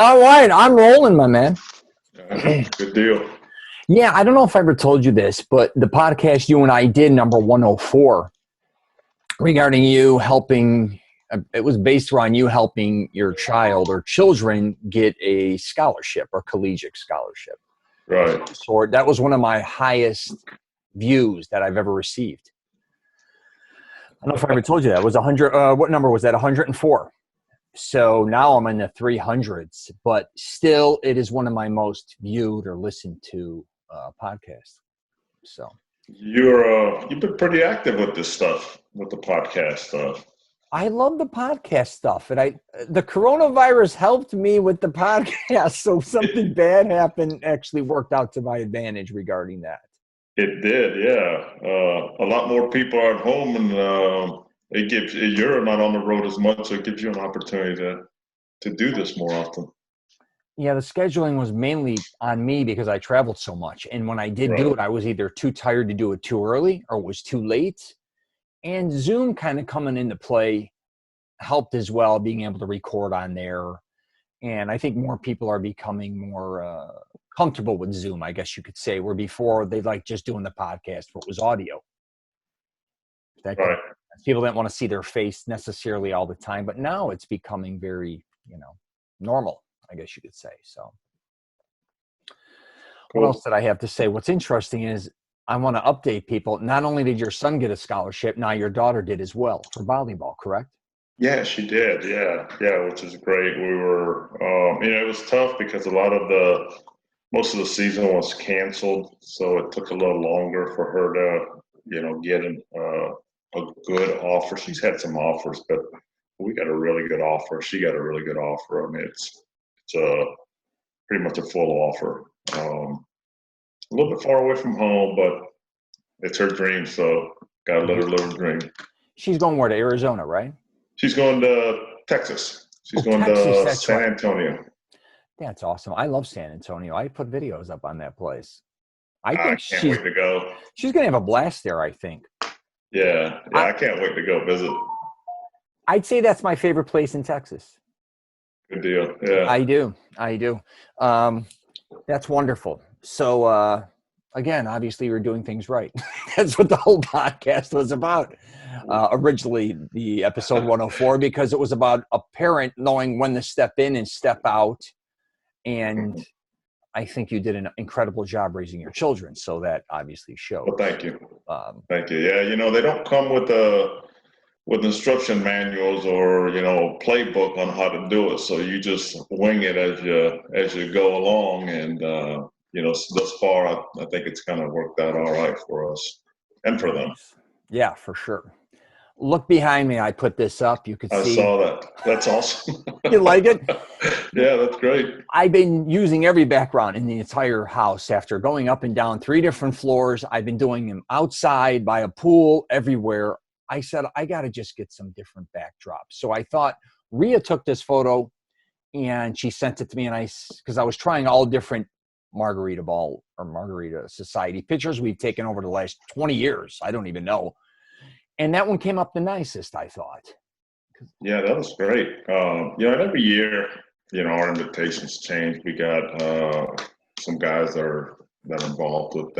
All right, I'm rolling, my man. Good deal. Yeah, I don't know if I ever told you this, but the podcast you and I did, number 104, regarding you helping, it was based around you helping your child or children get a scholarship or collegiate scholarship. Right. So that was one of my highest views that I've ever received. I don't know if I ever told you that. It was 100, what number was that? 104. So now I'm in the 300s, but still it is one of my most viewed or listened to podcasts. So You've been pretty active with this stuff, with the podcast stuff. I love the podcast stuff, and the coronavirus helped me with the podcast. So something bad happened actually worked out to my advantage regarding that. It did, yeah. A lot more people are at home, and it gives you're not on the road as much, so it gives you an opportunity to do this more often. Yeah, the scheduling was mainly on me because I traveled so much. And when I did Right. do it, I was either too tired to do it too early or it was too late. And Zoom kind of coming into play helped as well, being able to record on there. And I think more people are becoming more comfortable with Zoom, I guess you could say, where before they like just doing the podcast where it was audio. Right. People didn't want to see their face necessarily all the time, but now it's becoming very, normal, I guess you could say. So Cool. What else did I have to say? What's interesting is I want to update people. Not only did your son get a scholarship, now your daughter did as well for volleyball, correct? Yeah, she did. Yeah, which is great. We were, it was tough because most of the season was canceled, so it took a little longer for her to, get a good offer. She's had some offers, but we got a really good offer. She got a really good offer. I mean, it's pretty much a full offer. A little bit far away from home, but it's her dream, so gotta let her live her dream. She's going where, to Arizona, right? She's going to Texas. She's going Texas, to San Antonio. That's awesome. I love San Antonio. I put videos up on that place. I can't wait to go. She's going to have a blast there, I think. Yeah, I can't wait to go visit. I'd say that's my favorite place in Texas. Good deal. Yeah, I do. That's wonderful. So, again, obviously we're doing things right. That's what the whole podcast was about. Originally, the episode 104, because it was about a parent knowing when to step in and step out. And I think you did an incredible job raising your children. So that obviously shows. Well, thank you. Thank you. Yeah, they don't come with instruction manuals or playbook on how to do it. So you just wing it as you go along, and thus far I think it's kind of worked out all right for us and for them. Yeah, for sure. Look behind me. I put this up. You could see. I saw that. That's awesome. You like it? Yeah, that's great. I've been using every background in the entire house after going up and down 3 different floors. I've been doing them outside, by a pool, everywhere. I said, I got to just get some different backdrops. So I thought Rhea took this photo and she sent it to me, and because I was trying all different Margarita Ball or Margarita Society pictures we've taken over the last 20 years. I don't even know. And that one came up the nicest, I thought. Yeah, that was great. And every year, our invitations change. We got some guys that are involved with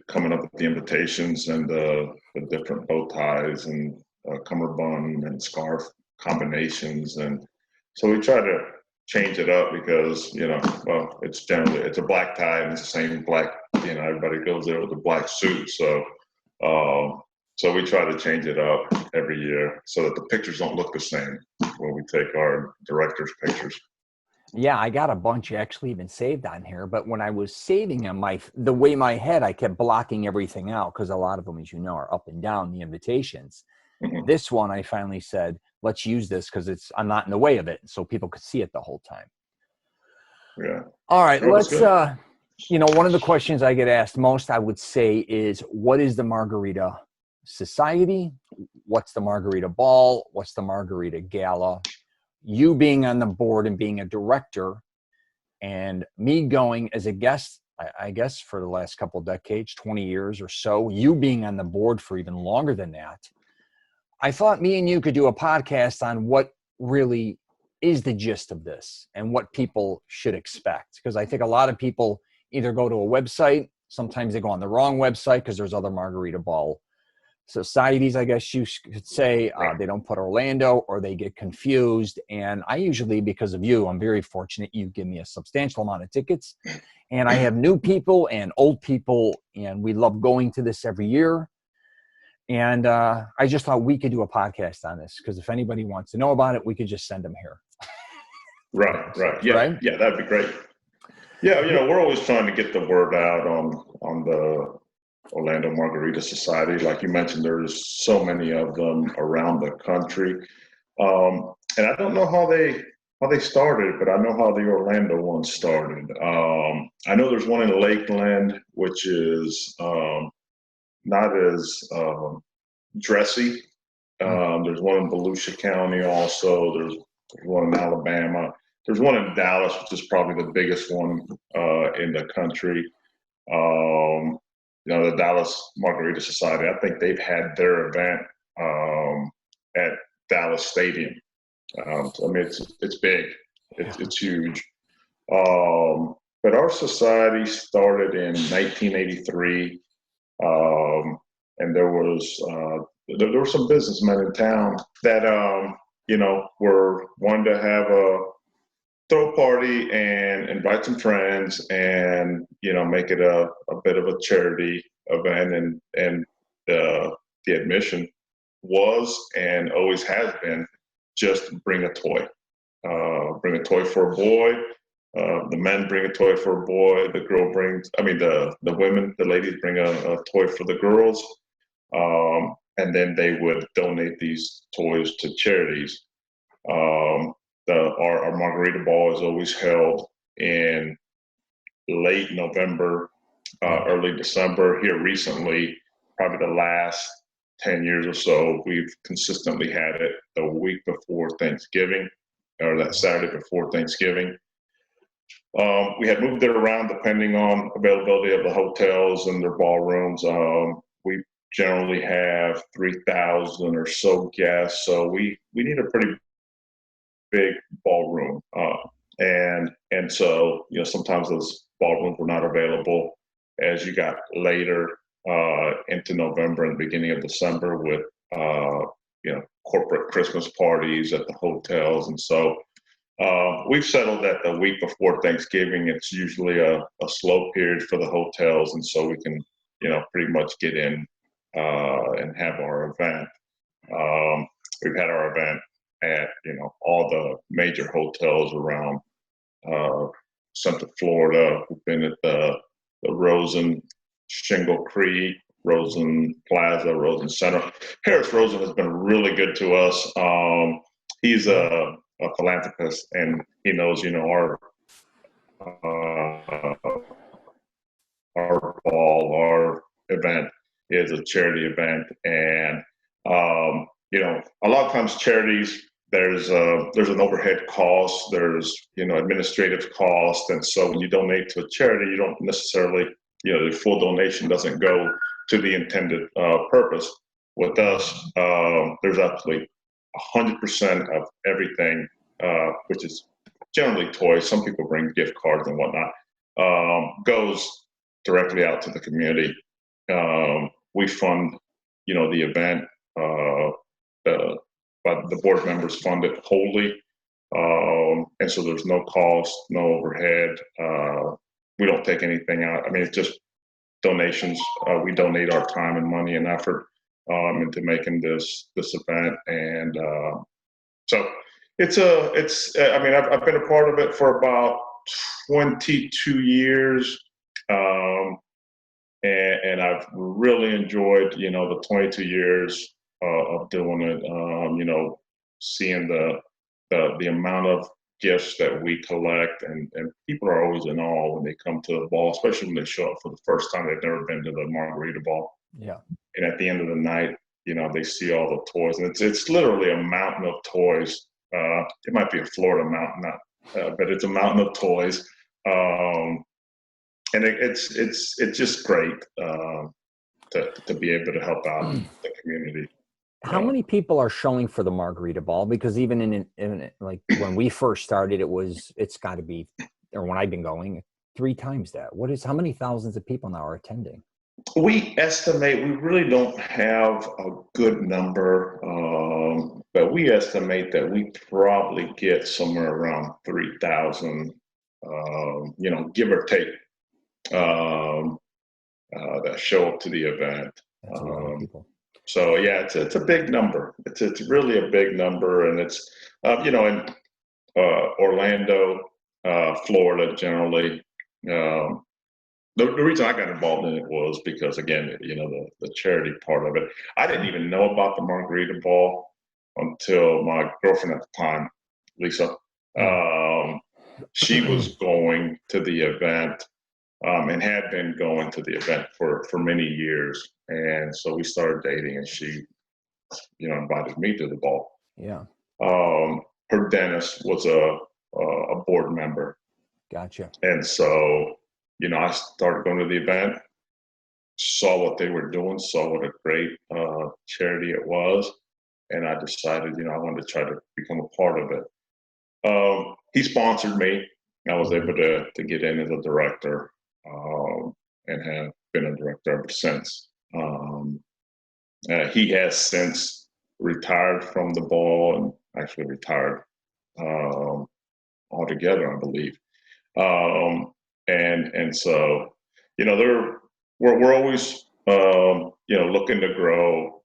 coming up with the invitations and the different bow ties and cummerbund and scarf combinations, and so we try to change it up because it's a black tie and it's the same black. Everybody goes there with a black suit, so we try to change it up every year so that the pictures don't look the same when we take our director's pictures. Yeah, I got a bunch actually even saved on here, but when I was saving them, the way my head, I kept blocking everything out because a lot of them, as you know, are up and down the invitations. Mm-hmm. This one, I finally said, let's use this because I'm not in the way of it, so people could see it the whole time. Yeah. All right, let's. One of the questions I get asked most, I would say, is what is the Margarita Society? What's the Margarita Ball? What's the Margarita Gala? You being on the board and being a director, and me going as a guest, I guess, for the last couple of decades, 20 years or so, you being on the board for even longer than that, I thought me and you could do a podcast on what really is the gist of this and what people should expect. Because I think a lot of people either go to a website, sometimes they go on the wrong website because there's other Margarita Ball societies, I guess you could say. They don't put Orlando, or they get confused. And I usually, because of you, I'm very fortunate, you give me a substantial amount of tickets. And I have new people and old people, and we love going to this every year. And I just thought we could do a podcast on this, because if anybody wants to know about it, we could just send them here. Right. Yeah. Right? Yeah. That'd be great. Yeah. We're always trying to get the word out on the Orlando Margarita Society. Like you mentioned, there's so many of them around the country. And I don't know how they started, but I know how the Orlando one started. I know there's one in Lakeland, which is not as dressy. There's one in Volusia County also. There's one in Alabama. There's one in Dallas, which is probably the biggest one in the country. The Dallas Margarita Society, I think they've had their event at Dallas Stadium. So, I mean, it's big. It's huge. But our society started in 1983. And there were some businessmen in town that were wanting to have a throw party and invite some friends and make it a bit of a charity event, and the admission was and always has been just bring a toy. Bring a toy for a boy. The men bring a toy for a boy. The women, the ladies bring a toy for the girls. And then they would donate these toys to charities. Our Margarita Ball is always held in late November, early December. Here recently, probably the last 10 years or so, we've consistently had it the week before Thanksgiving, or that Saturday before Thanksgiving. We had moved it around depending on availability of the hotels and their ballrooms. We generally have 3,000 or so guests, so we need a pretty big ballroom. And so, sometimes those ballrooms were not available as you got later into November and the beginning of December with, corporate Christmas parties at the hotels. And so we've settled that the week before Thanksgiving, it's usually a slow period for the hotels. And so we can, pretty much get in and have our event. We've had our event at, all the major hotels around Central Florida. We've been at the Rosen, Shingle Creek, Rosen Plaza, Rosen Center. Harris Rosen has been really good to us. He's a philanthropist, and he knows, our ball, our event is a charity event, and a lot of times charities, there's an overhead cost, there's administrative cost, and so when you donate to a charity, you don't necessarily the full donation doesn't go to the intended purpose. With us, there's absolutely 100% of everything, which is generally toys. Some people bring gift cards and whatnot. Goes directly out to the community. We fund, the event. But the board members fund it wholly, and so there's no cost, no overhead. We don't take anything out. I mean, it's just donations. We donate our time and money and effort into making this event, and so I've been a part of it for about 22 years, and I've really enjoyed the 22 years of doing it. Seeing the amount of gifts that we collect, and people are always in awe when they come to the ball, especially when they show up for the first time. They've never been to the Margarita Ball. Yeah. And at the end of the night, they see all the toys, and it's literally a mountain of toys. It might be a Florida mountain, but it's a mountain of toys. And it's just great to be able to help out the community. How many people are showing for the Margarita Ball? Because even like when we first started, it's got to be, or when I've been going, 3 times that. How many thousands of people now are attending? We estimate, we really don't have a good number, but we estimate that we probably get somewhere around 3,000, give or take, um, that show up to the event. That's a lot of people. So yeah, it's a big number. It's really a big number, and it's in Orlando, Florida generally. Um, the reason I got involved in it was because, again, the charity part of it. I didn't even know about the Margarita Ball until my girlfriend at the time, Lisa, she was going to the event, and had been going to the event for many years. And so we started dating, and she, invited me to the ball. Yeah. Her dentist was a board member. Gotcha. And so, I started going to the event, saw what they were doing, saw what a great charity it was, and I decided, I wanted to try to become a part of it. He sponsored me. I was able to get in as a director, and have been a director ever since. He has since retired from the ball, and actually retired altogether, I believe. And so, we're always looking to grow,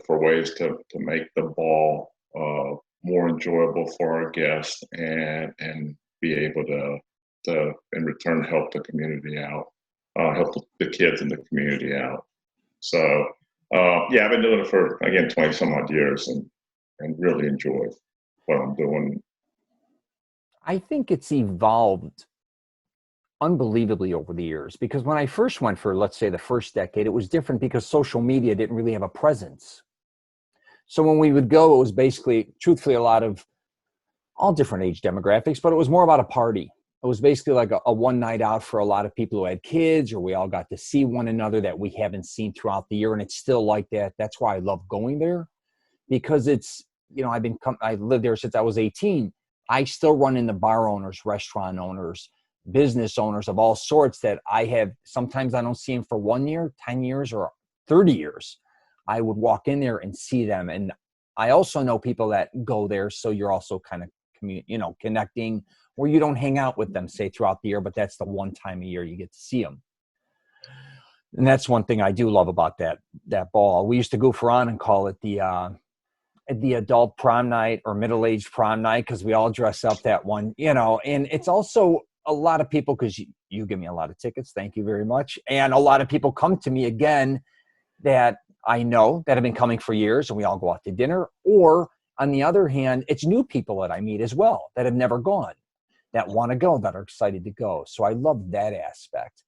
for ways to make the ball more enjoyable for our guests, and be able to in return help the community out, help the kids in the community out. So I've been doing it for, again, 20 some odd years, and really enjoy what I'm doing. I think it's evolved unbelievably over the years, because when I first went for, let's say, the first decade, it was different because social media didn't really have a presence. So when we would go, it was basically, truthfully, a lot of all different age demographics, but it was more about a party. It was basically like a one night out for a lot of people who had kids, or we all got to see one another that we haven't seen throughout the year. And it's still like that. That's why I love going there, because it's, I lived there since I was 18. I still run into bar owners, restaurant owners, business owners of all sorts that I have. Sometimes I don't see them for 1 year, 10 years, or 30 years. I would walk in there and see them. And I also know people that go there. So you're also kind of, connecting, where you don't hang out with them, say, throughout the year, but that's the one time a year you get to see them. And that's one thing I do love about that ball. We used to goof around and call it the adult prom night or middle-aged prom night, because we all dress up that one, and it's also a lot of people, because you give me a lot of tickets. Thank you very much. And a lot of people come to me again that I know that have been coming for years, and we all go out to dinner. Or on the other hand, it's new people that I meet as well that have never gone, that want to go, that are excited to go. So I love that aspect.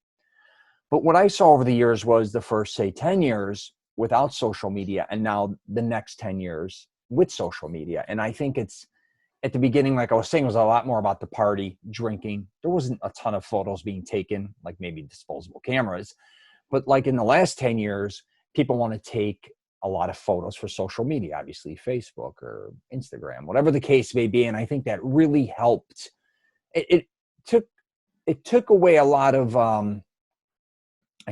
But what I saw over the years was the first, say, 10 years without social media, and now the next 10 years with social media. And I think it's, at the beginning, like I was saying, it was a lot more about the party, drinking. There wasn't a ton of photos being taken, like maybe disposable cameras. But like in the last 10 years, people want to take a lot of photos for social media, obviously Facebook or Instagram, whatever the case may be. And I think that really helped. It took away a lot of, I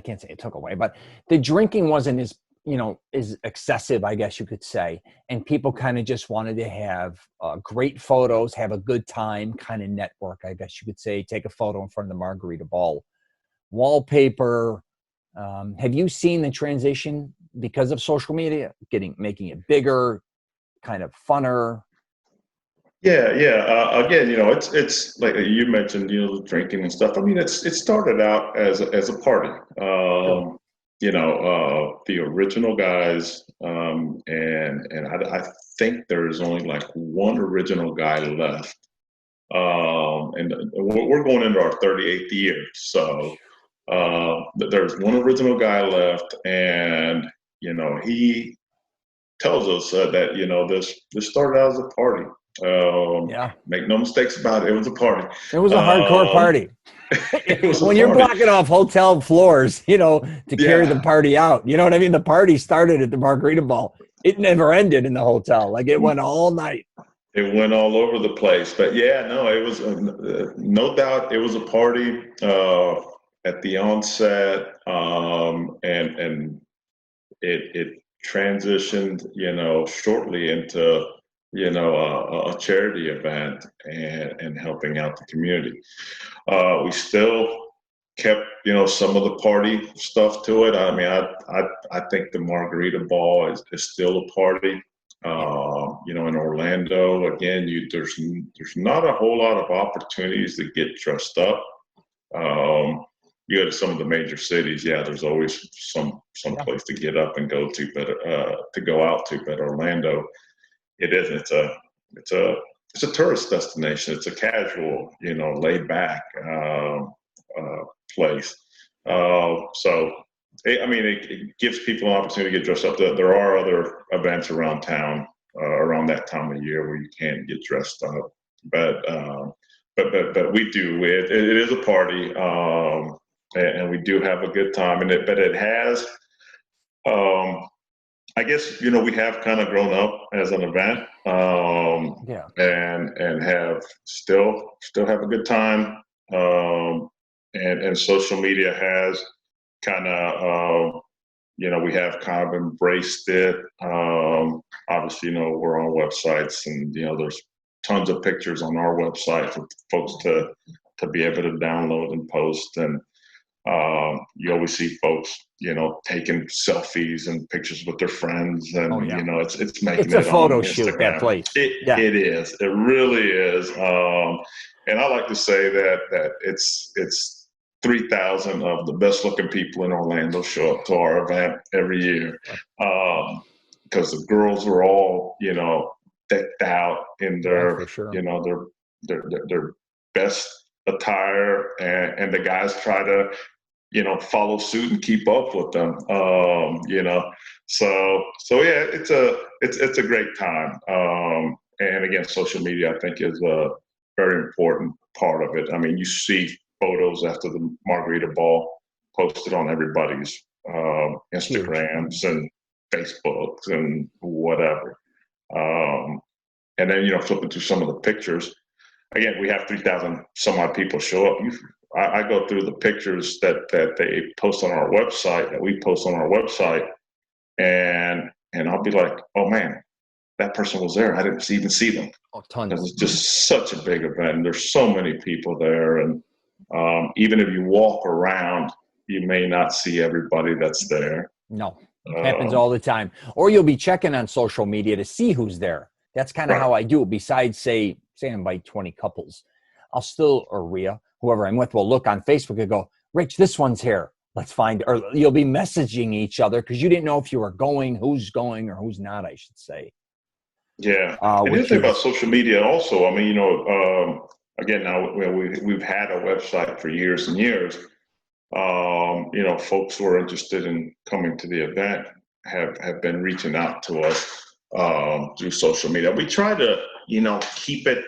can't say it took away, but the drinking wasn't as excessive, I guess you could say. And people kind of just wanted to have great photos, have a good time, kind of network, I guess you could say, take a photo in front of the Margarita Ball wallpaper. Have you seen the transition because of social media, making it bigger, kind of funner? Yeah. Again, it's like you mentioned, the drinking and stuff. I mean, it started out as a party. Sure. The original guys, and I think there's only like one original guy left. And we're going into our 38th year, so there's one original guy left, and he tells us that this started out as a party. Yeah. Make no mistakes about it. It was a party. It was a hardcore party. It was a When you're party. blocking off hotel floors, you know, to carry the Yeah. party out. You know what I mean? The party started at the Margarita Ball. It never ended in the hotel. Like it went all night. It went all over the place, but yeah, no, it was no doubt it was a party at the onset, and it transitioned, shortly into a charity event and helping out the community. We still kept some of the party stuff to it. I mean, I think the Margarita Ball is still a party. In Orlando, again, there's not a whole lot of opportunities to get dressed up. You go to some of the major cities, yeah, there's always some Yeah. place to get up and go to, but to go out to. But Orlando, it isn't. It's a tourist destination. It's a casual, laid back place. So, it gives people an opportunity to get dressed up. There are other events around town around that time of year where you can get dressed up, but we do. It is a party, and we do have a good time. But it has. I guess we have kind of grown up as an event, Yeah. and have still have a good time, and social media has kind of we have kind of embraced it. Obviously, we're on websites, and there's tons of pictures on our website for folks to be able to download and post. And you always see folks, taking selfies and pictures with their friends, and Oh, yeah. it's making It's a it on photo shoot, that Instagram. place. It Yeah. it is. It really is. And I like to say that it's 3,000 of the best looking people in Orlando show up to our event every year, because the girls are all decked out in Yeah, their for sure. their best attire, and the guys try to follow suit and keep up with them. So yeah, it's a great time. And again, social media, I think, is a very important part of it. I mean, you see photos after the Margarita Ball posted on everybody's Huge. Instagrams and Facebooks and whatever. And then, flipping through some of the pictures, again, we have 3,000 some odd people show up. I go through the pictures that they post on our website, that we post on our website, and I'll be like, oh man, that person was there. I didn't even see them. Oh, It was tons. just such a big event. And there's so many people there, and even if you walk around, you may not see everybody that's there. No, happens Um, all the time. Or you'll be checking on social media to see who's there. That's kind of right. how I do it. Besides, say I invite 20 couples, I'll still, or Rhea, whoever I'm with, will look on Facebook and go, Rich, this one's here. Let's find, or you'll be messaging each other because you didn't know if you were going, or who's not, I should say. Yeah. And the other Which thing about is, social media also, I mean, again, now we've had a website for years and years. Folks who are interested in coming to the event have been reaching out to us through social media. We try to, keep it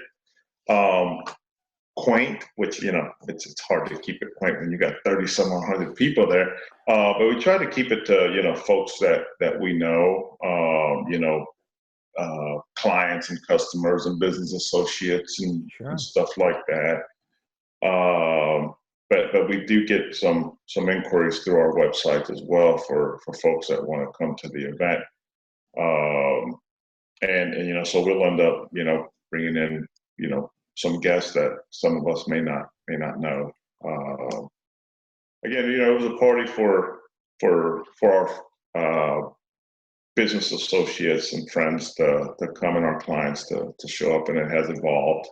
quaint, which it's hard to keep it quaint when you got 30 some 100 people there. But we try to keep it to folks that we know, clients and customers and business associates and sure. stuff like that. But we do get some inquiries through our website as well for folks that want to come to the event. And so we'll end up bringing in some guests that some of us may not know. Again, it was a party for our business associates and friends to come, and our clients to show up, and it has evolved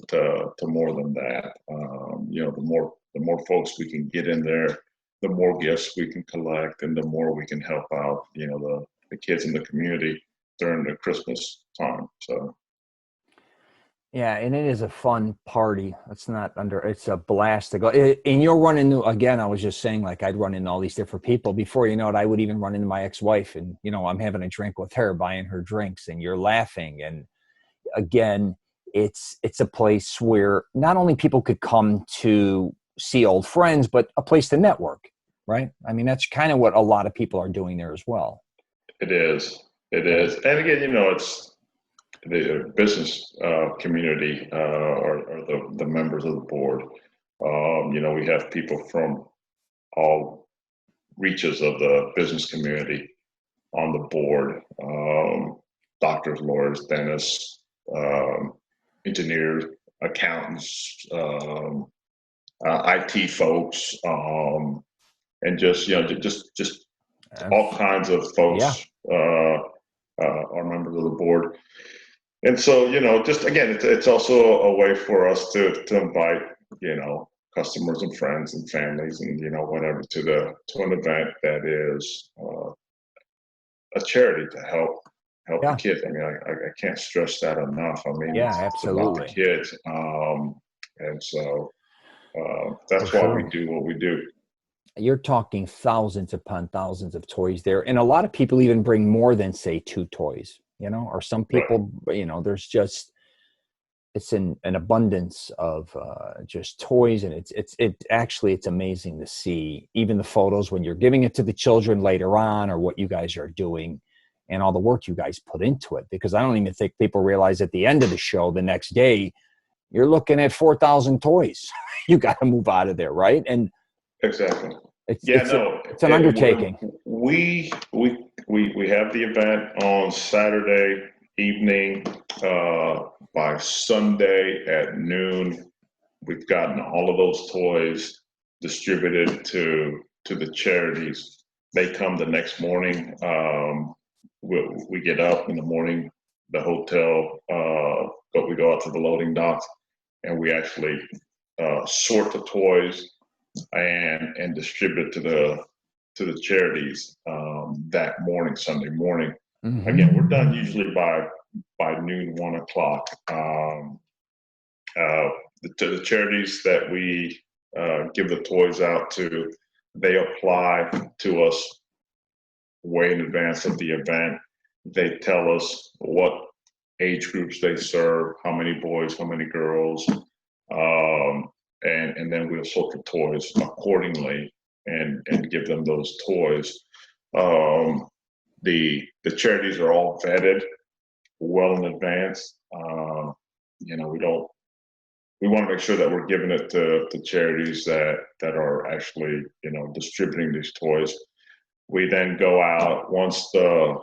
to more than that. The more folks we can get in there, the more gifts we can collect, and the more we can help out the kids in the community during the Christmas time. So Yeah, and it is a fun party. It's a blast to go. And you'll run into, again, I was just saying, like, I'd run into all these different people. Before you know it, I would even run into my ex-wife, and, I'm having a drink with her, buying her drinks, and you're laughing. And again, it's a place where not only people could come to see old friends, but a place to network, right? I mean, that's kind of what a lot of people are doing there as well. It is. It is. And again, it's the business community or the members of the board. We have people from all reaches of the business community on the board, doctors, lawyers, dentists, engineers, accountants, IT folks, and just all kinds of Yeah. folks are members of the board. And so, just again, it's also a way for us to invite, customers and friends and families and, whatever to an event that is a charity to help the kids. I mean, I can't stress that enough. I mean, it's about the kids. And so that's why we do what we do. You're talking thousands upon thousands of toys there. And a lot of people even bring more than, say, 2 toys, or some people, there's just, it's an abundance of just toys. And it's amazing to see even the photos when you're giving it to the children later on, or what you guys are doing and all the work you guys put into it. Because I don't even think people realize at the end of the show, the next day, you're looking at 4,000 toys. You got to move out of there. Right. And exactly. It's an undertaking. We have the event on Saturday evening. By Sunday at noon, we've gotten all of those toys distributed to the charities. They come the next morning. We get up in the morning, the hotel, but we go out to the loading docks, and we actually sort the toys and distribute to the charities that morning, Sunday morning. Mm-hmm. Again, we're done usually by noon, 1 o'clock. The charities that we give the toys out to, they apply to us way in advance of the event. They tell us what age groups they serve, how many boys, how many girls, and then we'll sort the toys accordingly and give them those toys. The charities are all vetted well in advance. We want to make sure that we're giving it to charities that are actually, distributing these toys. We then go out once the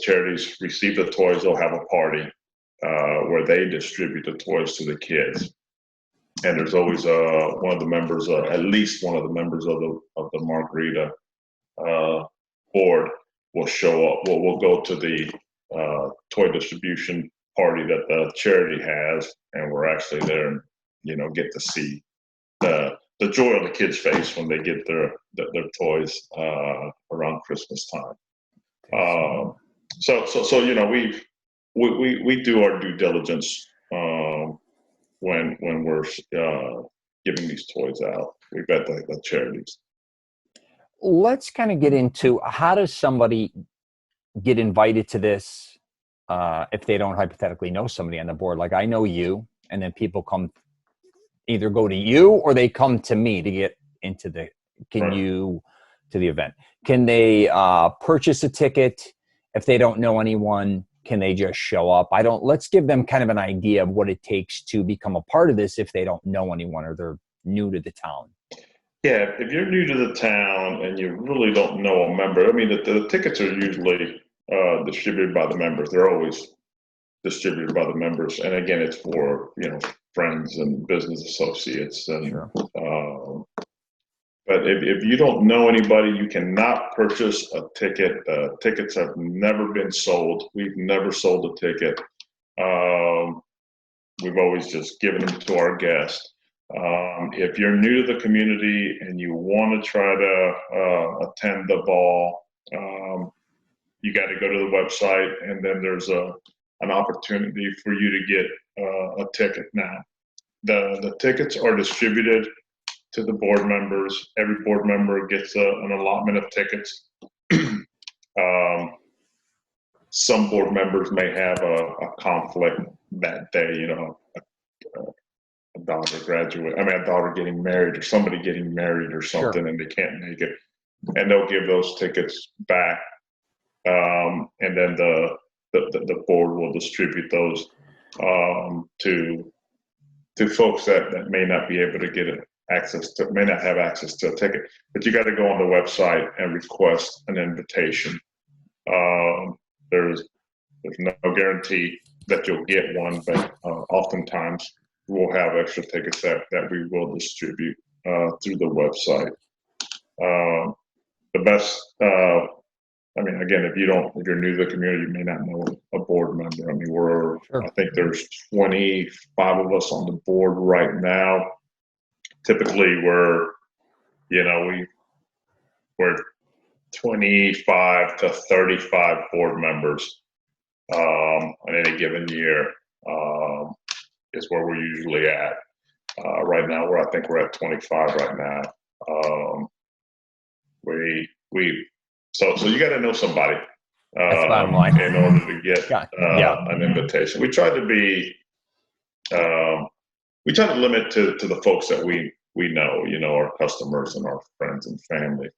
charities receive the toys. They'll have a party where they distribute the toys to the kids. And there's always one of the members, at least one of the members of the Margarita board will show up. We'll go to the toy distribution party that the charity has, and we're actually there and get to see the joy on the kids' face when they get their toys around Christmas time. So we do our due diligence when we're giving these toys out. We vet the charities. Let's kind of get into, how does somebody get invited to this if they don't hypothetically know somebody on the board? Like, I know you, and then people either go to you or they come to me to get into the event. Can they purchase a ticket? If they don't know anyone, can they just show up? Let's give them kind of an idea of what it takes to become a part of this if they don't know anyone or they're new to the town. Yeah, if you're new to the town and you really don't know a member, I mean, the tickets are usually distributed by the members. They're always distributed by the members. And again, it's for, friends and business associates. And, sure. But if you don't know anybody, you cannot purchase a ticket. Tickets have never been sold. We've never sold a ticket. We've always just given them to our guests. If you're new to the community and you want to try to attend the ball, you got to go to the website, and then there's an opportunity for you to get a ticket. Now, the tickets are distributed to the board members. Every board member gets an allotment of tickets. Some board members may have a conflict that day, a daughter getting married or somebody getting married or Sure. something and they can't make it, and they'll give those tickets back, and then the board will distribute those to folks that may not be able to get may not have access to a ticket. But you got to go on the website and request an invitation. There's no guarantee that you'll get one, but oftentimes we'll have extra tickets that we will distribute through the website. The best, again, if you're new to the community, you may not know a board member. I mean, Sure. I think there's 25 of us on the board right now. Typically, we're 25 to 35 board members on any given year is where we're usually at. Right now, I think we're at 25 right now. So you got to know somebody Bottom line. in order to get Yeah. an invitation. We try to limit to the folks that we know, our customers and our friends and family,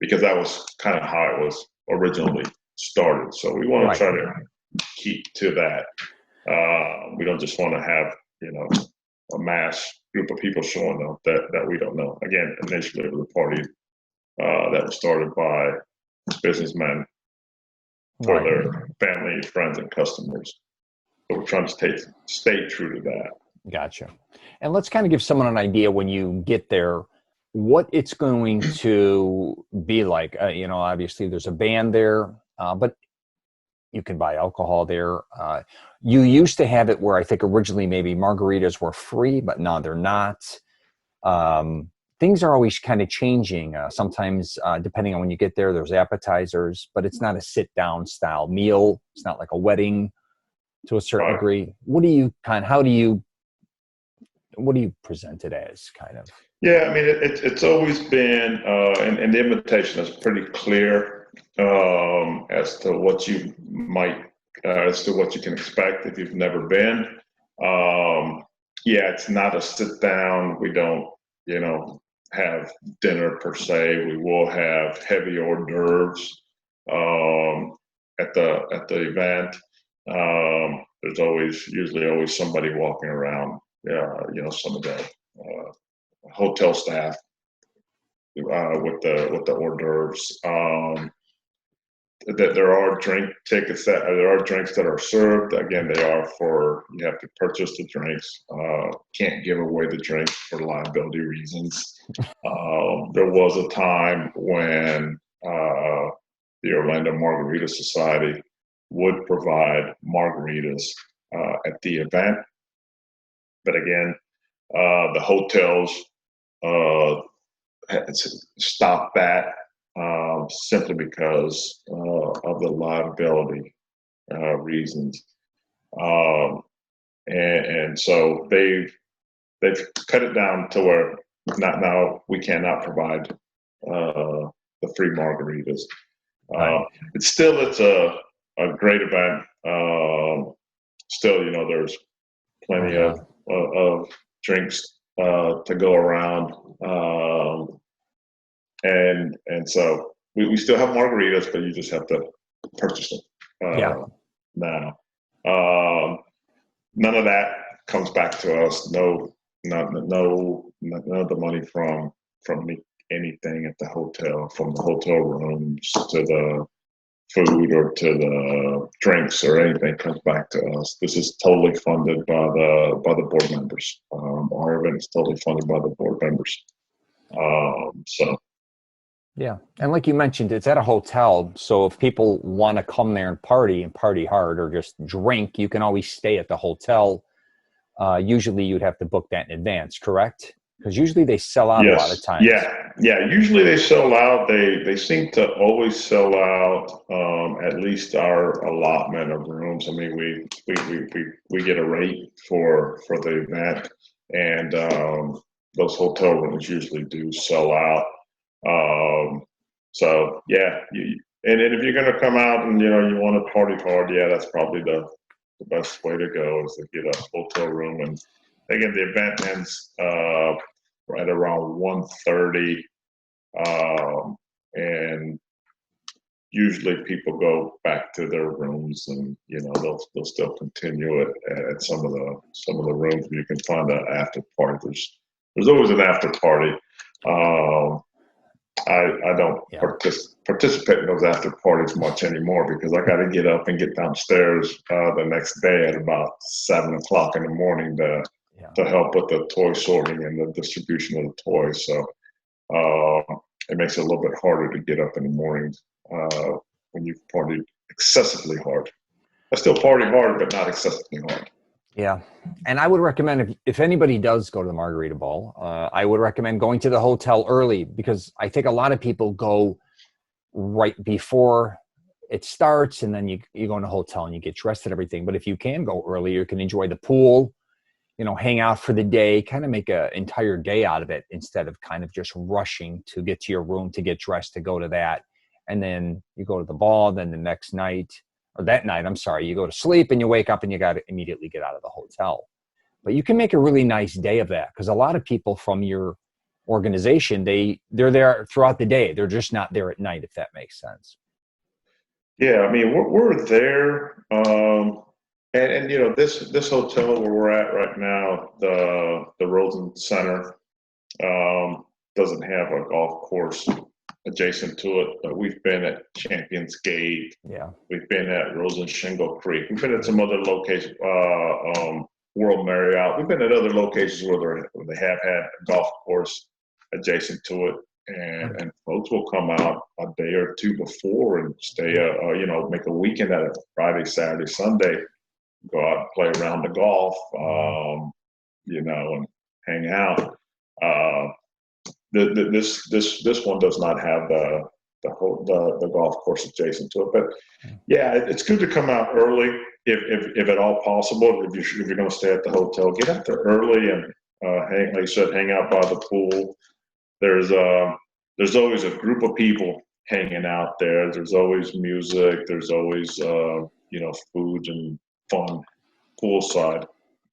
because that was kind of how it was originally started. So we want to try to keep to that. We don't just want to have, a mass group of people showing up that we don't know. Again, initially it was a party that was started by businessmen for their family, friends, and customers. So we're trying to stay true to that. Gotcha. And let's kind of give someone an idea when you get there, what it's going to be like. Obviously there's a band there, but you can buy alcohol there. You used to have it where I think originally maybe margaritas were free, but now they're not. Things are always kind of changing. Sometimes, depending on when you get there, there's appetizers, but it's not a sit-down style meal. It's not like a wedding to a certain degree. What do you present it as, kind of? Yeah, I mean, it's always been, and the invitation is pretty clear as to what you can expect if you've never been. It's not a sit down. We don't, have dinner per se. We will have heavy hors d'oeuvres at the event. There's usually always somebody walking around. Some of the hotel staff with the hors d'oeuvres. That there are drink tickets there are drinks that are served. Again, you have to purchase the drinks. Can't give away the drinks for liability reasons. There was a time when the Orlando Margarita Society would provide margaritas at the event, but again, the hotels had to stop that. Simply because of the liability reasons, and so they've cut it down to where now we cannot provide the free margaritas. It's a great event. Still, there's plenty of drinks to go around. And so we still have margaritas, but you just have to purchase them now. None of that comes back to us. None of the money from anything at the hotel, from the hotel rooms to the food or to the drinks or anything, comes back to us. This is totally funded by the board members. Our event is totally funded by the board members. Yeah. And like you mentioned, it's at a hotel. So if people want to come there and party hard or just drink, you can always stay at the hotel. Usually you'd have to book that in advance, correct? Because usually they sell out a lot of times. Yeah. Usually they sell out. They seem to always sell out. At least our allotment of rooms. I mean, we get a rate for the event, and those hotel rooms usually do sell out. So yeah, and if you're going to come out and you want to party hard, that's probably the best way to go is to get a hotel room. And again, the event ends right around 1:30, and usually people go back to their rooms, and they'll still continue it at some of the rooms. You can find an after party. There's always an after party. I don't participate in those after parties much anymore because I got to get up and get downstairs the next day at about 7 o'clock in the morning to help with the toy sorting and the distribution of the toys. So it makes it a little bit harder to get up in the mornings when you've partied excessively hard. I still party hard, but not excessively hard. Yeah. And I would recommend if anybody does go to the Margarita Ball, I would recommend going to the hotel early, because I think a lot of people go right before it starts, and then you go in the hotel and you get dressed and everything. But if you can go early, you can enjoy the pool, hang out for the day, kind of make an entire day out of it instead of kind of just rushing to get to your room to get dressed to go to that. And then you go to the ball, then the next night, or that night, I'm sorry, you go to sleep and you wake up and you got to immediately get out of the hotel. But you can make a really nice day of that, because a lot of people from your organization, they're there throughout the day. They're just not there at night, if that makes sense. Yeah, I mean, we're there. And this hotel where we're at right now, the Rosen Center, doesn't have a golf course adjacent to it, but we've been at Champions Gate. Yeah. We've been at Rosen Shingle Creek. We've been at some other locations, World Marriott. We've been at other locations where they have had a golf course adjacent to it, and folks will come out a day or two before and stay, make a weekend at it, Friday, Saturday, Sunday, go out and play around the golf, and hang out. This one does not have the golf course adjacent to it, but yeah, it's good to come out early if at all possible. If you're going to stay at the hotel, get out there early and like you said, hang out by the pool. There's always a group of people hanging out there. There's always music. There's always food and fun poolside.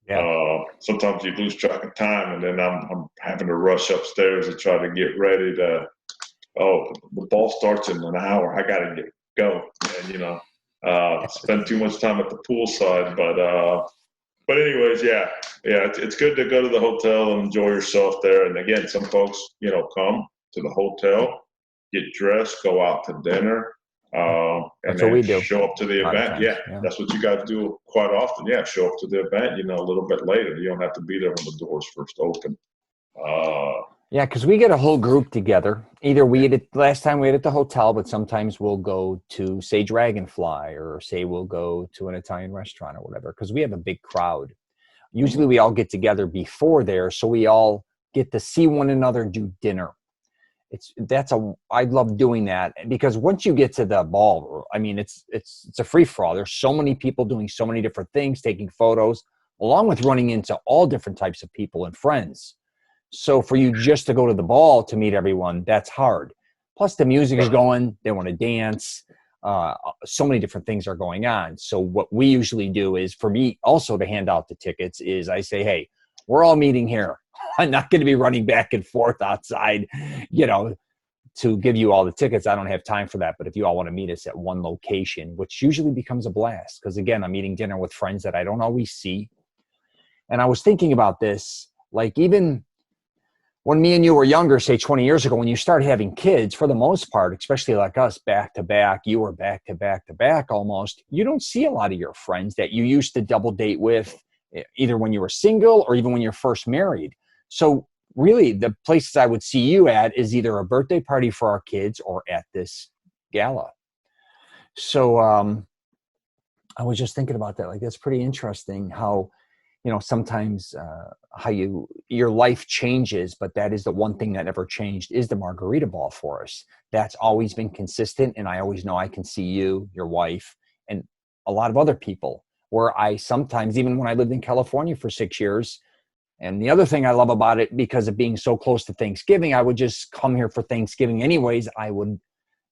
Yeah. Sometimes you lose track of time, and then I'm having to rush upstairs to try to get ready to. Oh, the ball starts in an hour. I gotta go, and spend too much time at the poolside. But anyways, yeah, it's good to go to the hotel and enjoy yourself there. And again, some folks, come to the hotel, get dressed, go out to dinner. And that's what we do. Show up to the event. Yeah, that's what you guys do quite often. Yeah, show up to the event, a little bit later. You don't have to be there when the doors first open. Yeah, because we get a whole group together. Either last time we ate at the hotel, but sometimes we'll go to, say, Dragonfly, or say we'll go to an Italian restaurant or whatever, because we have a big crowd. Usually we all get together before there, so we all get to see one another do dinner. I love doing that, because once you get to the ball, I mean, it's a free for all. There's so many people doing so many different things, taking photos, along with running into all different types of people and friends. So for you just to go to the ball to meet everyone, that's hard. Plus the music is going, they want to dance. So many different things are going on. So what we usually do is, for me also to hand out the tickets, is I say, hey, we're all meeting here. I'm not going to be running back and forth outside, to give you all the tickets. I don't have time for that. But if you all want to meet us at one location, which usually becomes a blast, because again, I'm eating dinner with friends that I don't always see. And I was thinking about this, like even when me and you were younger, say 20 years ago, when you start having kids, for the most part, especially like us, back to back, you were back to back to back almost, you don't see a lot of your friends that you used to double date with, either when you were single or even when you're first married. So really the places I would see you at is either a birthday party for our kids or at this gala. So I was just thinking about that. Like, that's pretty interesting how, sometimes how your life changes, but that is the one thing that never changed, is the Margarita Ball for us. That's always been consistent. And I always know I can see you, your wife, and a lot of other people, where I sometimes, even when I lived in California for 6 years, and the other thing I love about it, because of being so close to Thanksgiving, I would just come here for Thanksgiving anyways. I would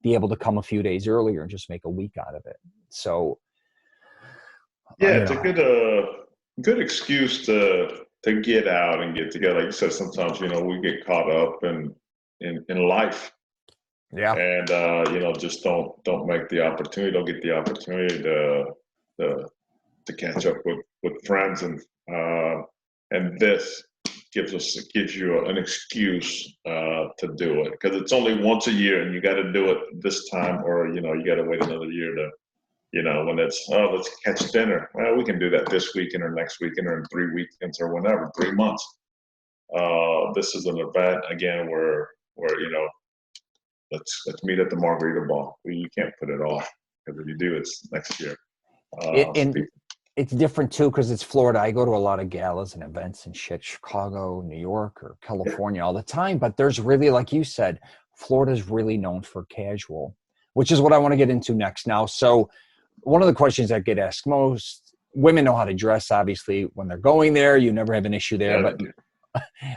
be able to come a few days earlier and just make a week out of it. So Yeah, You it's a know, good excuse to get out and get together. Like you said, sometimes we get caught up in life, yeah. and just don't make the opportunity, don't get the opportunity to to catch up with friends, and this gives you an excuse to do it, because it's only once a year, and you got to do it this time, or you got to wait another year to when it's, oh, let's catch dinner. Well, we can do that this weekend or next weekend or in 3 weekends or whenever, 3 months. This is an event again where let's meet at the Margarita Ball. You can't put it off, because if you do, it's next year. And it's different too because it's Florida. I go to a lot of galas and events and shit, Chicago, New York, or California all the time. But there's really, like you said, Florida's really known for casual, which is what I want to get into next now. So one of the questions that get asked most, women know how to dress, obviously, when they're going there. You never have an issue there. Yeah,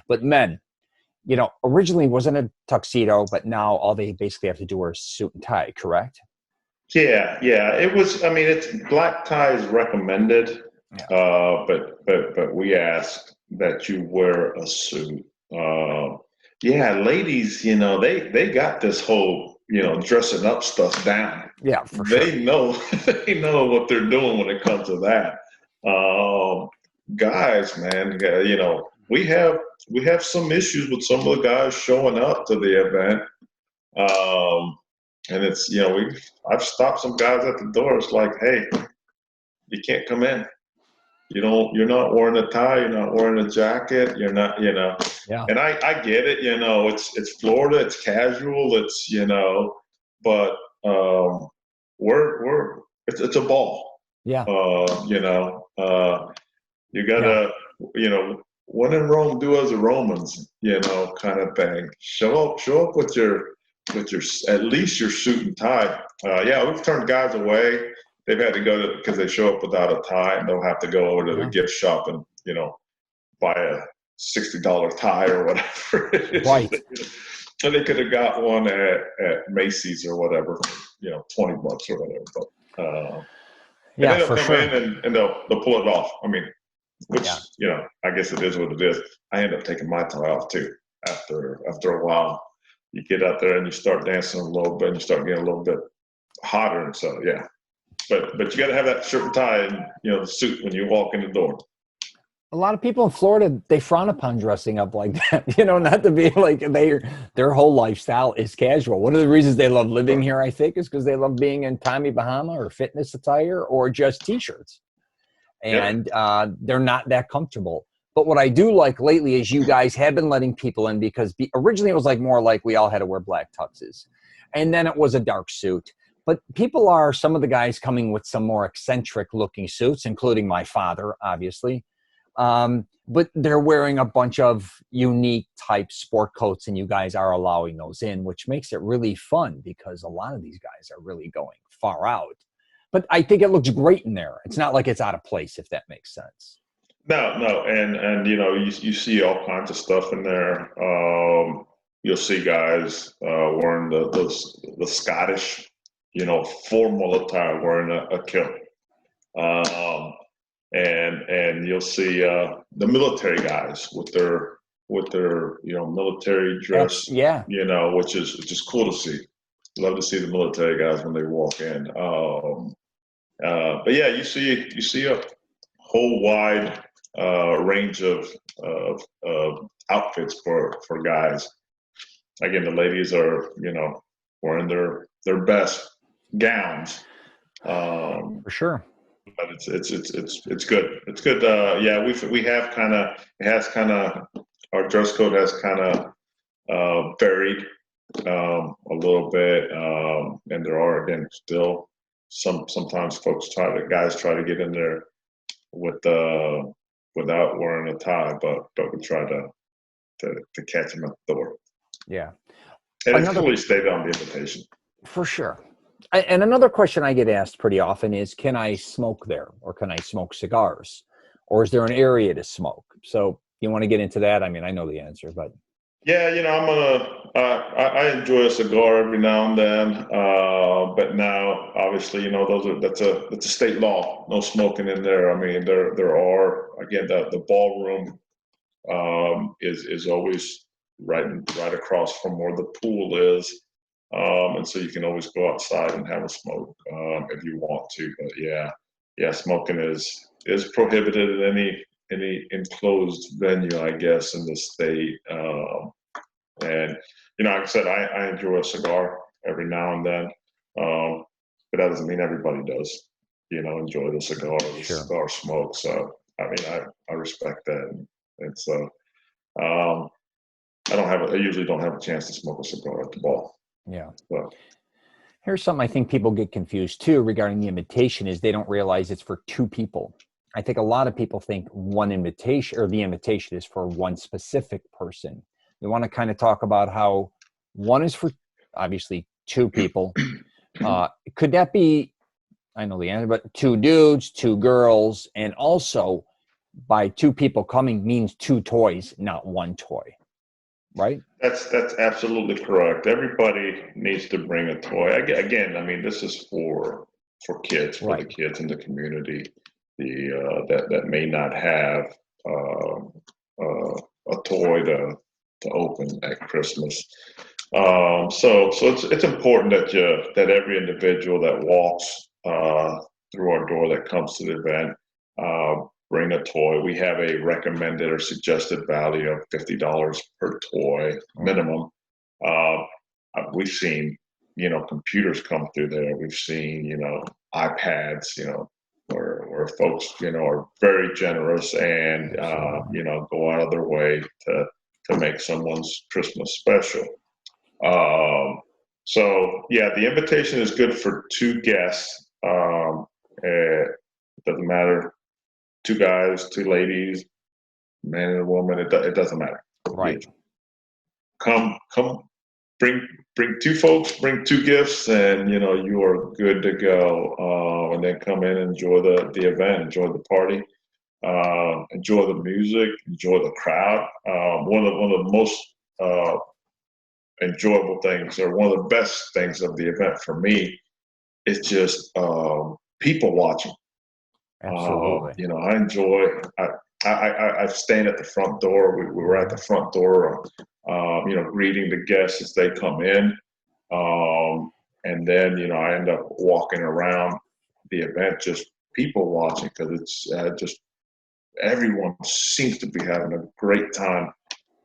But men, originally wasn't a tuxedo, but now all they basically have to do are suit and tie, correct? yeah. It was. I mean, it's black tie is recommended, Yeah. but we ask that you wear a suit. Yeah, ladies, they got this whole dressing up stuff down. Yeah, for sure. They know they know what they're doing when it comes to that. Guys, man, we have some issues with some of the guys showing up to the event. And it's, I've stopped some guys at the door. It's like, hey, you can't come in. You're not wearing a tie. You're not wearing a jacket. You're not, Yeah. and I get it. It's Florida. It's casual. But it's a ball. Yeah. You Yeah. gotta, when in Rome, do as the Romans, kind of thing. Show up with your at least your suit and tie. Yeah, we've turned guys away. They've had to go because they show up without a tie, and they'll have to go over to the Yeah. gift shop and buy a $60 tie or whatever it is. Right. And they could have got one at Macy's or whatever, $20 or whatever. But and Yeah, then they'll for come sure. in and they'll pull it off. I mean, which Yeah. I guess it is what it is. I end up taking my tie off too after a while. You get out there and you start dancing a little bit, and you start getting a little bit hotter, and so yeah. But you got to have that shirt and tie and the suit when you walk in the door. A lot of people in Florida, they frown upon dressing up like that, not to be like their whole lifestyle is casual. One of the reasons they love living here, I think, is because they love being in Tommy Bahama or fitness attire or just t-shirts. Yep. And they're not that comfortable. But what I do like lately is you guys have been letting people in, because originally it was like more like we all had to wear black tuxes. And then it was a dark suit. But some of the guys coming with some more eccentric looking suits, including my father, obviously. But they're wearing a bunch of unique type sport coats, and you guys are allowing those in, which makes it really fun because a lot of these guys are really going far out. But I think it looks great in there. It's not like it's out of place, if that makes sense. No, and you see all kinds of stuff in there. You'll see guys wearing the Scottish, formal attire, wearing a kilt. And you'll see the military guys with their military dress, Yeah. which is cool to see. Love to see the military guys when they walk in. But yeah, you see a whole wide range of outfits for guys. Again, the ladies are wearing their best gowns. For sure. But it's good. It's good. Yeah, we have kind of it has kind of our dress code has kind of varied a little bit, and there are again still sometimes guys try to get in there with without wearing a tie, but we try to catch them at the door. Yeah. And it's clearly stated on the invitation. For sure. And another question I get asked pretty often is, can I smoke there, or can I smoke cigars, or is there an area to smoke? So you want to get into that? I mean, I know the answer, but Yeah, I enjoy a cigar every now and then, but now, obviously, that's a state law. No smoking in there. I mean, there are, again, the ballroom is always right across from where the pool is, and so you can always go outside and have a smoke if you want to. But yeah, smoking is prohibited at any enclosed venue, I guess, in the state. And like I said, I enjoy a cigar every now and then, but that doesn't mean everybody does. Enjoy the Sure. cigar smoke. So I mean, I respect that, and so um, I usually don't have a chance to smoke a cigar at the ball. Yeah. So Here's something I think people get confused too regarding the invitation is they don't realize it's for two people. I think a lot of people think one invitation or the invitation is for one specific person. You want to kind of talk about how one is for obviously two people. Could that be, I know the answer, but two dudes, two girls, and also by two people coming means two toys, not one toy, right? that's absolutely correct. Everybody needs to bring a toy. Again, I mean, this is for kids, for the Right. kids in the community, that may not have um, a toy to open at Christmas. So it's important that every individual that walks through our door that comes to the event bring a toy. We have a recommended or suggested value of $50 per toy Right. minimum. We've seen computers come through there. We've seen iPads. Where folks are very generous and Absolutely. go out of their way to make someone's Christmas special. Um, so yeah, the invitation is good for two guests. It doesn't matter, two guys, two ladies, man and a woman. It doesn't matter. You Right. come, bring two folks, bring two gifts, and you are good to go. And then come in and enjoy the event, enjoy the party, enjoy the music, enjoy the crowd. One of the most enjoyable things, or one of the best things of the event for me, is just people watching. Absolutely. I enjoy. I stand at the front door. We were at the front door, greeting the guests as they come in, and then I end up walking around the event, just people watching, because it's just everyone seems to be having a great time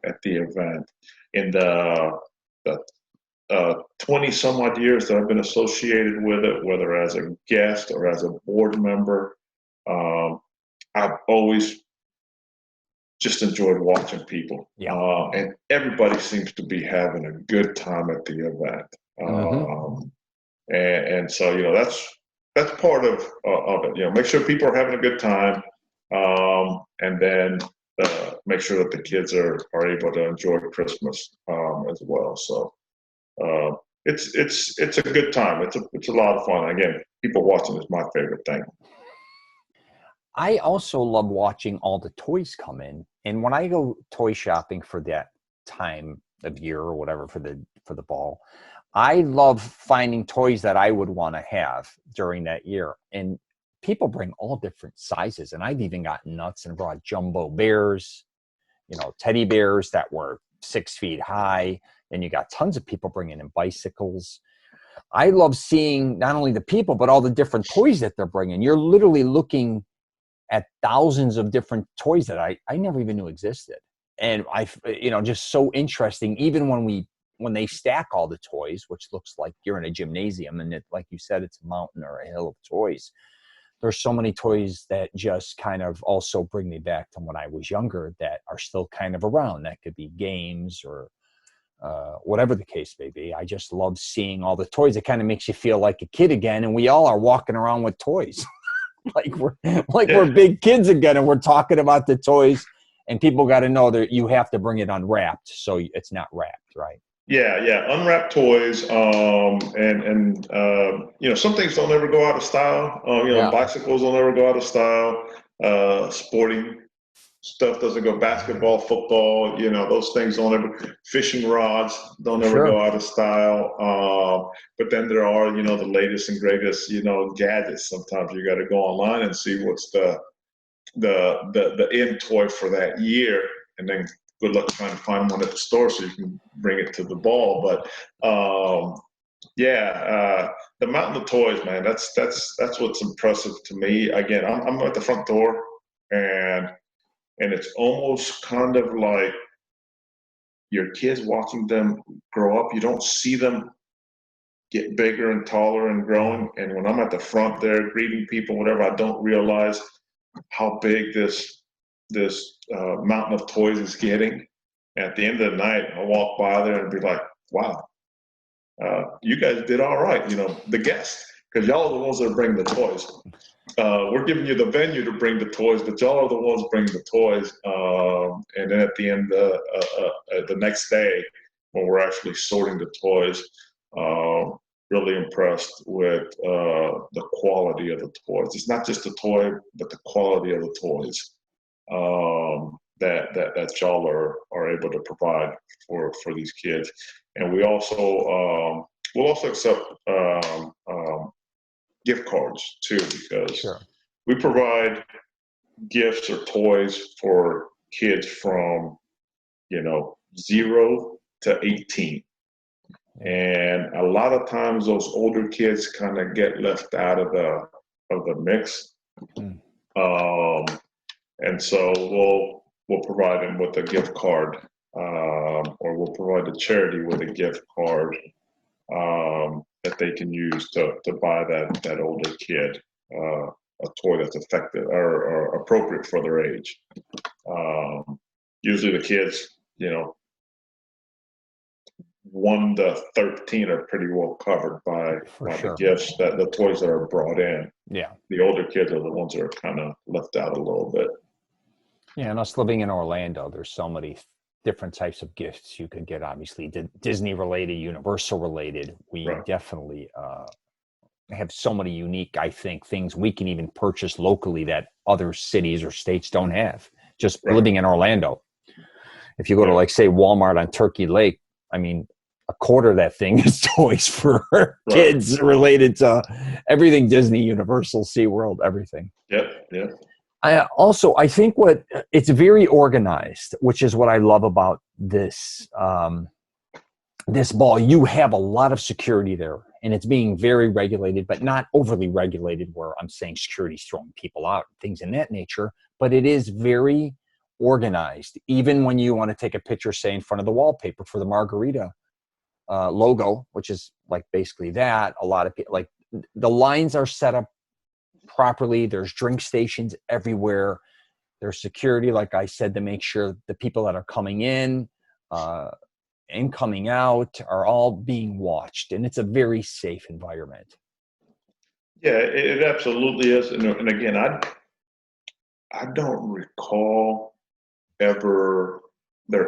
at the event. In the 20 some odd years that I've been associated with it, whether as a guest or as a board member, um, I've always just enjoyed watching people. Yeah. And everybody seems to be having a good time at the event. Mm-hmm. And so, that's part of it. Make sure people are having a good time, and then make sure that the kids are able to enjoy Christmas as well. So uh, it's a good time. It's a lot of fun. Again, people watching is my favorite thing. I also love watching all the toys come in. And when I go toy shopping for that time of year or whatever for the ball, I love finding toys that I would want to have during that year. And people bring all different sizes. And I've even gotten nuts and brought jumbo bears, teddy bears that were 6 feet high. And you got tons of people bringing in bicycles. I love seeing not only the people, but all the different toys that they're bringing. You're literally looking at thousands of different toys that I never even knew existed. And just so interesting, even when they stack all the toys, which looks like you're in a gymnasium and like you said, it's a mountain or a hill of toys. There's so many toys that just kind of also bring me back to when I was younger that are still kind of around. That could be games or whatever the case may be. I just love seeing all the toys. It kind of makes you feel like a kid again. And we all are walking around with toys. like we're we're Yeah, big kids again, and we're talking about the toys, and people got to know that you have to bring it unwrapped so it's not wrapped, right? yeah. Unwrapped toys, and some things don't ever go out of style. Yeah. Bicycles don't ever go out of style. Sporting stuff doesn't go. Basketball, football, those things don't ever. Fishing rods don't ever Sure. go out of style. But then there are, the latest and greatest, gadgets. Sometimes you got to go online and see what's the end toy for that year, and then good luck trying to find one at the store so you can bring it to the ball. But the mountain of toys, man, that's what's impressive to me. Again, I'm at the front door, and it's almost kind of like your kids watching them grow up. You don't see them get bigger and taller and growing. And when I'm at the front there greeting people, whatever, I don't realize how big this mountain of toys is getting. And at the end of the night, I walk by there and be like, wow, you guys did all right, the guests, because y'all are the ones that bring the toys. We're giving you the venue to bring the toys, but y'all are the ones bringing the toys. And then at the end, the next day, when we're actually sorting the toys, really impressed with the quality of the toys. It's not just the toy, but the quality of the toys that y'all are able to provide for these kids. And we also we'll also accept gift cards too, because Sure. we provide gifts or toys for kids from 0 to 18. And a lot of times those older kids kind of get left out of the mix. And so we'll provide them with a gift card, or we'll provide the charity with a gift card that they can use to buy that older kid a toy that's effective or appropriate for their age. Usually the kids, 1 to 13 are pretty well covered by sure. the gifts, the toys that are brought in. Yeah. The older kids are the ones that are kind of left out a little bit. Yeah, and us living in Orlando, there's so many different types of gifts you could get. Obviously, Disney related, Universal related. We definitely have so many unique, I think, things we can even purchase locally that other cities or states don't have. Just living in Orlando. If you go to, like, say, Walmart on Turkey Lake, I mean, a quarter of that thing is toys for kids related to everything Disney, Universal, SeaWorld, everything. Yep. I think it's very organized, which is what I love about this this ball. You have a lot of security there, and it's being very regulated, but not overly regulated where I'm saying security's throwing people out, things in that nature, but it is very organized. Even when you want to take a picture, say, in front of the wallpaper for the Margarita logo, which is like basically that, a lot of people, like, the lines are set up properly. There's drink stations everywhere. There's security, like I said, to make sure the people that are coming in and coming out are all being watched, and it's a very safe environment. Yeah, it absolutely is. And again, I don't recall there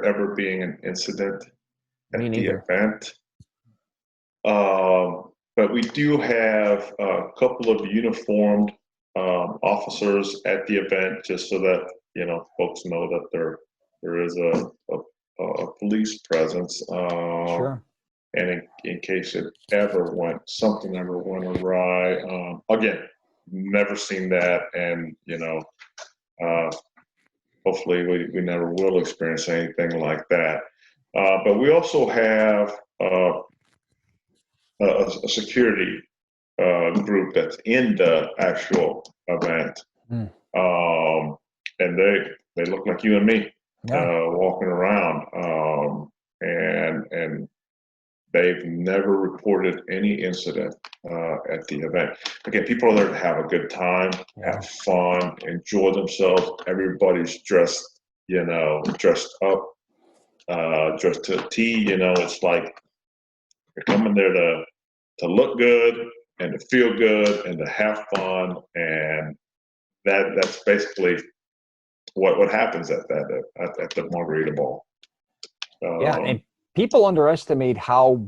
ever being an incident at the event. But we do have a couple of uniformed officers at the event, just so that folks know that there is a police presence. Sure. And in case something ever went awry, again, never seen that, and hopefully we never will experience anything like that. But we also have a security group that's in the actual event, and they look like you and me, walking around, and they've never reported any incident at the event. Again, people are there to have a good time, have fun, enjoy themselves. Everybody's dressed up, dressed to a T. It's like you're coming there to look good and to feel good and to have fun, and that's basically what happens at the Margarita Ball. And people underestimate how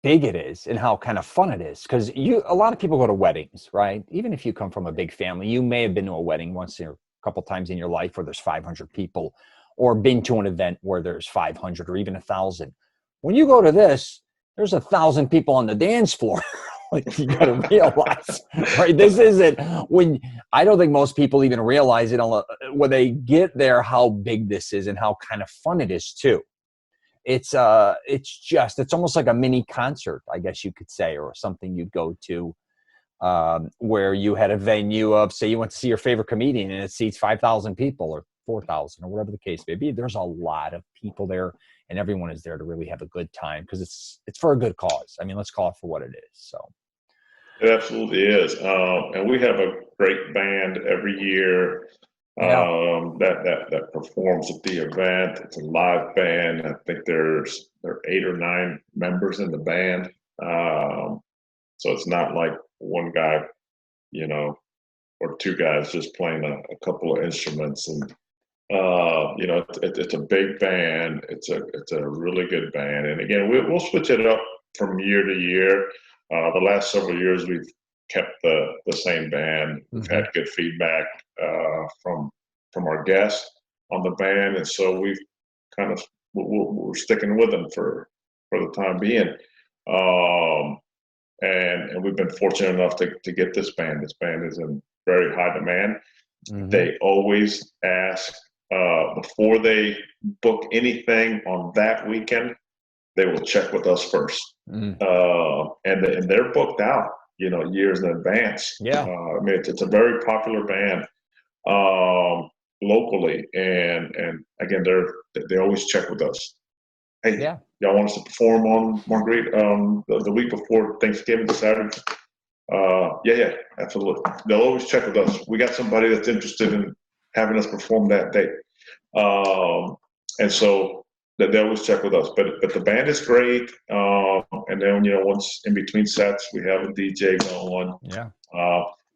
big it is and how kind of fun it is, because a lot of people go to weddings, right? Even if you come from a big family, you may have been to a wedding once couple times in your life where there's 500 people, or been to an event where there's 500 or even 1,000. When you go to this, there's 1,000 people on the dance floor. Like, you got to realize, right? This isn't when I don't think most people even realize it when they get there, how big this is and how kind of fun it is too. It's almost like a mini concert, I guess you could say, or something you'd go to, where you had a venue of, say, you went to see your favorite comedian and it seats 5,000 people or 4,000 or whatever the case may be. There's a lot of people there, and everyone is there to really have a good time because it's for a good cause. I mean, let's call it for what it is. So it absolutely is, and we have a great band every year. That performs at the event. It's a live band. I think there are 8 or 9 members in the band. So it's not like one guy, or 2 guys just playing a couple of instruments. And it's a big band. It's a really good band. And again, we'll switch it up from year to year. The last several years we've kept the same band. We've had good feedback from our guests on the band, and so we've we're sticking with them for the time being. And we've been fortunate enough to get this band. This band is in very high demand. They always ask before they book anything on that weekend. They will check with us first, and they're booked out, years in advance. Yeah, I mean, it's a very popular band locally, and again, they always check with us. Hey, yeah. y'all want us to perform on Margarita the week before Thanksgiving, Saturday? Yeah, absolutely. They'll always check with us. We got somebody that's interested in having us perform that day, and so they always check with us. But the band is great, and then once in between sets, we have a DJ going. Yeah.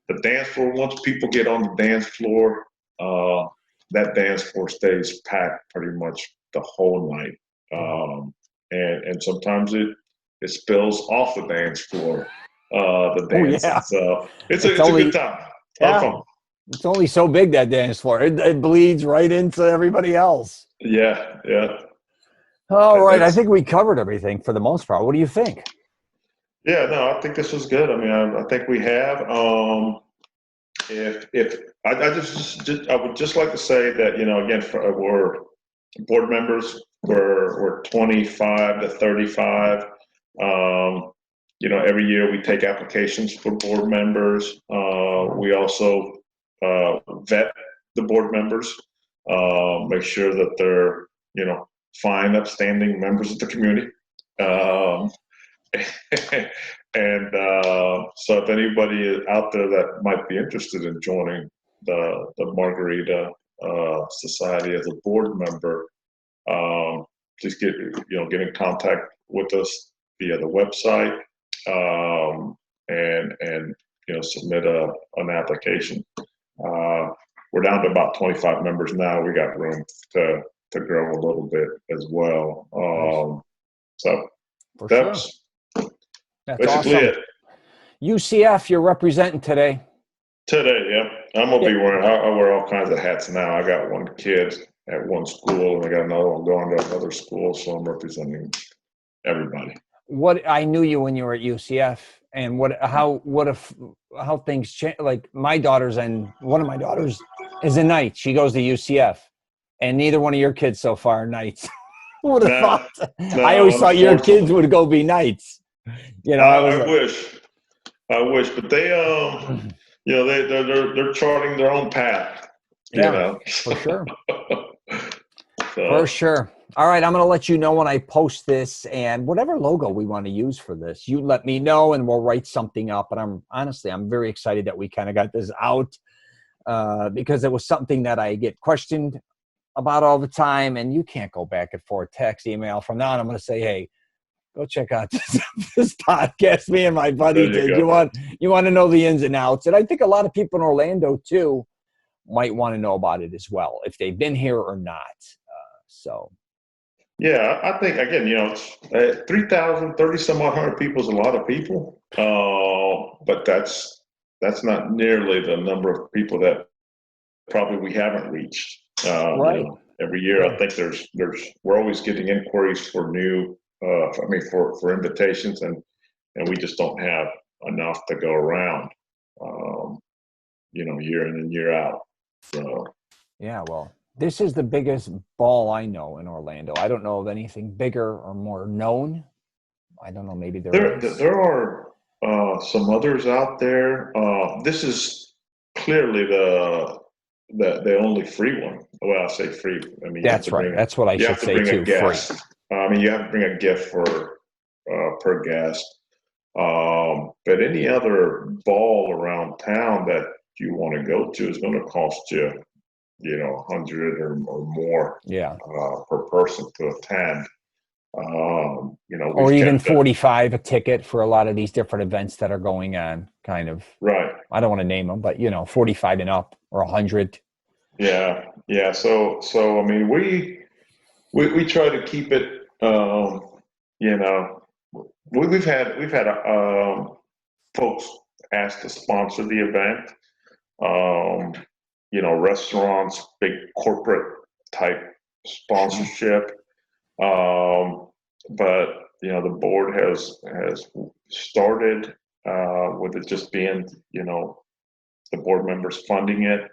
The dance floor. Once people get on the dance floor, that dance floor stays packed pretty much the whole night. And sometimes it spills off the dance floor. The dance. Oh, yeah. It's a good time. Yeah. It's only so big, that dance floor. It bleeds right into everybody else. Yeah. All right. I think we covered everything for the most part. What do you think? Yeah, no, I think this was good. I mean, I think we have. If I would just like to say that, again, we're board members. We're 25 to 35. Every year we take applications for board members. We also vet the board members, make sure that they're, fine, upstanding members of the community. And so if anybody out there that might be interested in joining the Margarita Society as a board member, just get in contact with us via the website, and submit an application. We're down to about 25 members now. We got room to grow a little bit as well. So that's basically awesome. it. UCF, you're representing today. Today, yeah. I'm gonna be wearing. I wear all kinds of hats now. I got one kid at one school, and I got another one going to another school, so I'm representing everybody. What I knew you when you were at UCF, and how things change. Like, my daughter's and one of my daughters is a Knight. She goes to UCF, and neither one of your kids so far are Knights. Who would have thought? I always thought your kids would go be Knights. I wish, but they, they're charting their own path. For sure. For sure. All right, I'm going to let you know when I post this, and whatever logo we want to use for this, you let me know, and we'll write something up. But I'm very excited that we kind of got this out, because it was something that I get questioned about all the time, and you can't go back and forth, text, email. From now on, I'm going to say, hey, go check out this podcast. Me and my buddy did. You want to know the ins and outs, and I think a lot of people in Orlando too might want to know about it as well, if they've been here or not. Yeah, I think, again, 3,000, 30 some odd hundred people is a lot of people, but that's not nearly the number of people that probably we haven't reached. Right. You know, every year, I think we're always getting inquiries for new, for invitations, and we just don't have enough to go around, you know, year in and year out. So. Yeah, well, this is the biggest ball I know in Orlando. I don't know of anything bigger or more known. I don't know, maybe there is. There are some others out there. This is clearly the only free one. Well, I say free. I mean, That's right. That's what I should say too. Free. I mean, you have to bring a gift for per guest. But any other ball around town that you want to go to is going to cost you, you know, 100 or more, Yeah, per person to attend. You know, or even 45 a ticket for a lot of these different events that are going on. Kind of. Right. I don't want to name them, but you know, 45 and up or 100. Yeah, yeah. So I mean, we try to keep it. You know, we've had folks ask to sponsor the event. You know, restaurants, big corporate type sponsorship. But you know, the board has started with it just being, you know, the board members funding it,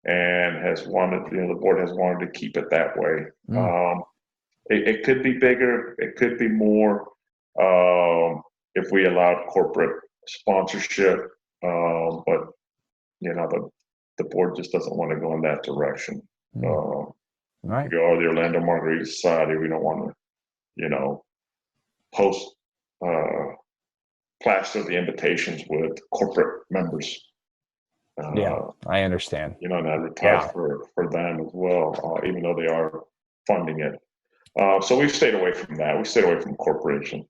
and has wanted, you know, the board has wanted to keep it that way. It could be bigger, it could be more, if we allowed corporate sponsorship, but you know, the board just doesn't want to go in that direction. Right. We are the Orlando Margarita Society. We don't want to, you know, post plaster the invitations with corporate members. Yeah, I understand. You know, and advertise for them as well, even though they are funding it. So we've stayed away from that. We stayed away from corporation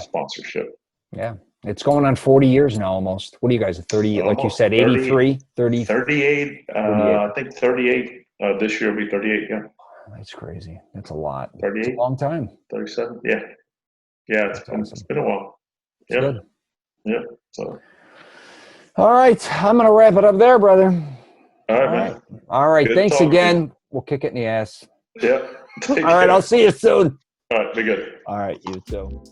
sponsorship. Yeah. It's going on 40 years now almost. What are you guys, 30, like you said, 83, 30? 38, 38. I think 38. This year will be 38, yeah. That's crazy. That's a lot. 38? It's a long time. 37, yeah. Yeah, it's been a while. Yeah. Good. Yeah. So. All right. I'm going to wrap it up there, brother. All right, man. All right. Thanks again. We'll kick it in the ass. Yeah. All right. I'll see you soon. All right. Be good. All right. You too.